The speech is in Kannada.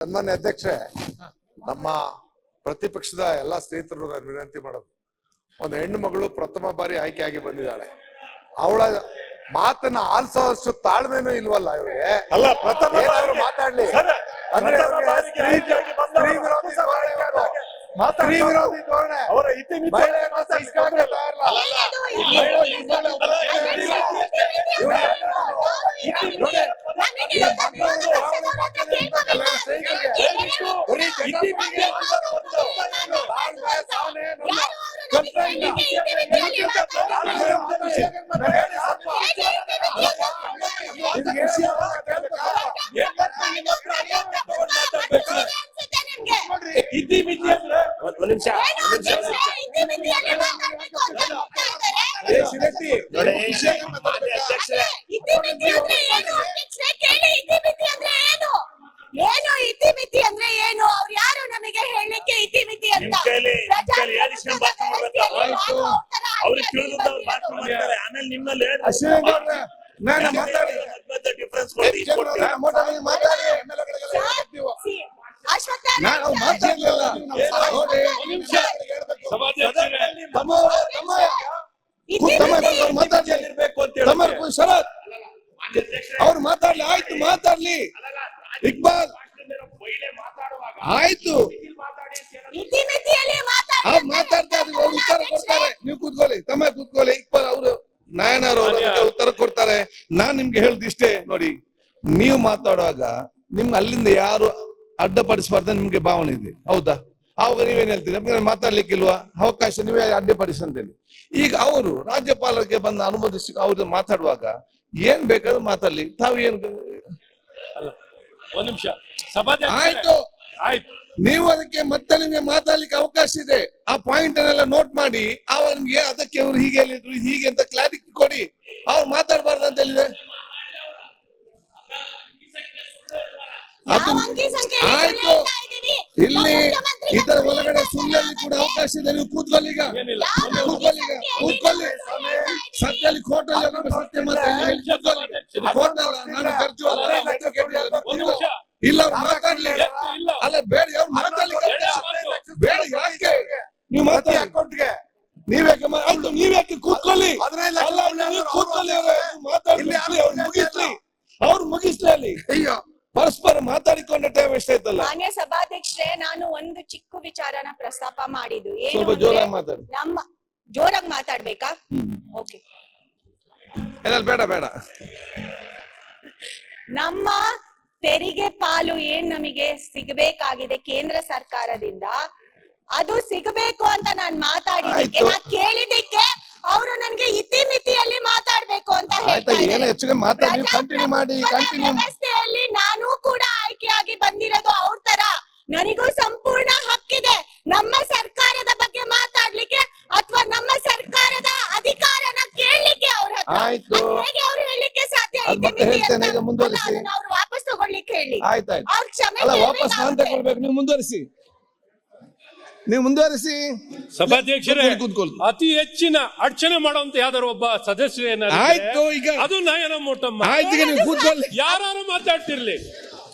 ಸನ್ಮಾನ್ಯ ಅಧ್ಯಕ್ಷರೇ, ನಮ್ಮ ಪ್ರತಿಪಕ್ಷದ ಎಲ್ಲಾ ಸ್ನೇಹಿತರು ನಾನು ವಿನಂತಿ ಮಾಡೋದು, ಒಂದು ಹೆಣ್ಣು ಮಗಳು ಪ್ರಥಮ ಬಾರಿ ಆಯ್ಕೆಯಾಗಿ ಬಂದಿದ್ದಾಳೆ. ಅವಳ ಮಾತನ್ನ ಆಲಿಸೋಷ್ಟು ತಾಳ್ಮೆನೂ ಇಲ್ವಲ್ಲ ಇವರಿಗೆ. ಅಲ್ಲ, ಪ್ರಥಮ ಮಾತಾಡ್ಲಿ ಅಂದ್ರೆ ಸ್ತ್ರೀ ವಿರೋಧಿ ಧೋರಣೆ ಅವರ ಇತಿಮಿತಿ ಏನು ಇತಿಮಿತಿ ಅಂದ್ರೆ ಏನು? ಅವ್ರು ಯಾರು ನಮಗೆ ಹೇಳಲಿಕ್ಕೆ ಇತಿಮಿತಿ ಅಂತ? ಆಮೇಲೆ ನಿಮ್ಮಲ್ಲಿ ಶರತ್ ಅವ್ರು ಮಾತಾಡ್ಲಿ, ಆಯ್ತು ಮಾತಾಡ್ಲಿ. ಇಕ್ಬಾಲ್ ಆಯ್ತು, ಮಾತಾಡ್ತಾರೆ, ಅವ್ರು ಉತ್ತರ ಕೊಡ್ತಾರೆ. ನೀವು ಕೂತ್ಕೊಳ್ಳಿ, ತಮ್ಮ ಕೂತ್ಕೊಳ್ಳಿ. ಇಕ್ಬಾಲ್ ಅವರು ನಾಯನರು ಉತ್ತರ ಕೊಡ್ತಾರೆ. ನಾನ್ ನಿಮ್ಗೆ ಹೇಳ್ದು ಇಷ್ಟೇ ನೋಡಿ, ನೀವು ಮಾತಾಡುವಾಗ ನಿಮ್ಗೆ ಅಲ್ಲಿಂದ ಯಾರು ಅಡ್ಡಪಡಿಸಬಾರ್ದು ನಿಮ್ಗೆ ಭಾವನೆ ಇದೆ, ಹೌದಾ? ಆವಾಗ ನೀವೇನ್ ಹೇಳ್ತೀರಿ? ನಮ್ಗೆ ಮಾತಾಡ್ಲಿಕ್ಕಿಲ್ವಾ ಅವಕಾಶ, ನೀವೇ ಅಡ್ಡಿಪಡಿಸಿ ಅಂತೇಳಿ. ಈಗ ಅವರು ರಾಜ್ಯಪಾಲರಿಗೆ ಬಂದು ಅನುಮೋದಿಸಿ ಅವ್ರು ಮಾತಾಡುವಾಗ ಏನ್ ಬೇಕಾದ್ರೂ ಮಾತಾಡ್ಲಿ, ತಾವು ಏನ್ ಒಂದ್ ನಿಮಿಷ ಆಯ್ತು ಆಯ್ತು, ನೀವು ಅದಕ್ಕೆ ಮತ್ತೆ ನಿಮ್ಗೆ ಮಾತಾಡ್ಲಿಕ್ಕೆ ಅವಕಾಶ ಇದೆ. ಆ ಪಾಯಿಂಟ್ ಅನ್ನೆಲ್ಲ ನೋಟ್ ಮಾಡಿ ಅವ್ರಿಗೆ ಅದಕ್ಕೆ ಅವ್ರು ಹೀಗೆ ಹೇಳಿದ್ರು ಹೀಗೆ ಅಂತ ಕ್ಲಾರಿಟಿ ಕೊಡಿ. ಅವ್ರು ಮಾತಾಡ್ಬಾರ್ದು ಅಂತ ಹೇಳಿದೆ. ಅದು ಆಯ್ತು, ಇಲ್ಲಿ ಇದರ ಒಳಗಡೆ ಸುಳ್ಳಲ್ಲಿ ಕೂಡ ಅವಕಾಶ ಇದೆ. ನೀವು ಕೂತ್ಕೊಳ್ಳಿ, ಈಗ ಕೂತ್ಕೊಳ್ಳಿ, ಈಗ ಕೂತ್ಕೊಳ್ಳಿ. ಸತ್ಯಲ್ಲಿ ಕೋರ್ಟ್ ಅಲ್ಲಿ ಸತ್ಯ ಮಾತಾಡಲ್ಲ, ನಾನು ಖರ್ಚು ಇಲ್ಲ. ಅವ್ರು ಮಾತಾಡ್ಲಿ, ಅಲ್ಲ ಬೇಡ, ಅವ್ರು ಮಾತಾಡ್ಲಿಕ್ಕೆ ಬೇಡ. ಯಾಕೆ ನೀವು ಮಾತಾಡಿ ಅಕೌಂಟ್ಗೆ ನೀವ್ಯಾಕೆ ಆಯ್ತು, ನೀವ್ಯಾಕೆ ಕೂತ್ಕೊಳ್ಳಿ, ಕೂತ್ಕೊಳ್ಳಿ. ಮಾತಾಡ್ಲಿ, ಅವ್ರು ಮುಗಿಸ್ಲಿ, ಅವ್ರು ಮುಗಿಸ್ಲಿ. ಅಲ್ಲಿ ಅಯ್ಯೋ ಪರಸ್ಪರ ಮಾತಾಡಿಕೊಂಡ ಟೈಮ್ ಎಷ್ಟಾಯ್ತಲ್ಲ. ಮಾನ್ಯ ಸಭಾಧ್ಯಕ್ಷರೇ, ನಾನು ಒಂದು ಚಿಕ್ಕ ವಿಚಾರನ ಪ್ರಸ್ತಾಪ ಮಾಡಿದ್ದು. ಸ್ವಲ್ಪ ಜೋರಾಗಿ ಮಾತಾಡಿ. ನಮ್ಮ ಜೋರಾಗಿ ಮಾತಾಡ್ಬೇಕಾ? ಓಕೆ, ಬೇಡ ಬೇಡ. ನಮ್ಮ ತೆರಿಗೆ ಪಾಲು ಏನ್ ನಮಗೆ ಸಿಗಬೇಕಾಗಿದೆ ಕೇಂದ್ರ ಸರ್ಕಾರದಿಂದ, ಅದು ಸಿಗಬೇಕು ಅಂತ ನಾನ್ ಮಾತಾಡಿದ್ದಕ್ಕೆ, ನಾನ್ ಕೇಳಿದ್ದಕ್ಕೆ ಅವರು ನನ್ಗೆ ಇತಿಮಿತಿಯಲ್ಲಿ ಮಾತಾಡ್ಬೇಕು ಅಂತ ವ್ಯವಸ್ಥೆಯಲ್ಲಿ ನಾನು ಕೂಡ ಆಯ್ಕೆಯಾಗಿ ಬಂದಿರೋದು ಅವ್ರ ತರ. ನನಗೂ ಸಂಪೂರ್ಣ ಹಕ್ಕಿದೆ ನಮ್ಮ ಸರ್ಕಾರದ ಬಗ್ಗೆ ಮಾತಾಡ್ಲಿಕ್ಕೆ ಅಥವಾ ನಮ್ಮ ಸರ್ಕಾರದ ಅಧಿಕಾರನ ಕೇಳಲಿಕ್ಕೆ. ಅವ್ರ ಹೇಗೆ ಅವ್ರು ಹೇಳಲಿಕ್ಕೆ ಸಾಧ್ಯ? ಅವ್ರು ವಾಪಸ್ ತಗೊಳ್ಲಿಕ್ಕೆ ಹೇಳಿ. ಅವ್ರ ಕ್ಷಮೆ ವಾಪಸ್ ತಗೊಳ್ಬೇಕು. ನೀವು ಮುಂದುವರಿಸಿ, ನೀವು ಮುಂದುವರಿಸಿ. ಸಭಾಧ್ಯಕ್ಷರೇ, ಅತಿ ಹೆಚ್ಚಿನ ಅಡಚಣೆ ಮಾಡುವಂತ ಯಾವ್ದಾರು ಒಬ್ಬ ಸದಸ್ಯರು ಏನಾದ್ರು ಆಯ್ತು, ಈಗ ಅದು ನಯನ ಮೋಟಮ್ಮ ಆಯ್ತು, ನೀವು ಕೂತ್ಕೊಳ್ಳಿ. ಯಾರು ಮಾತಾಡ್ತಿರ್ಲಿ.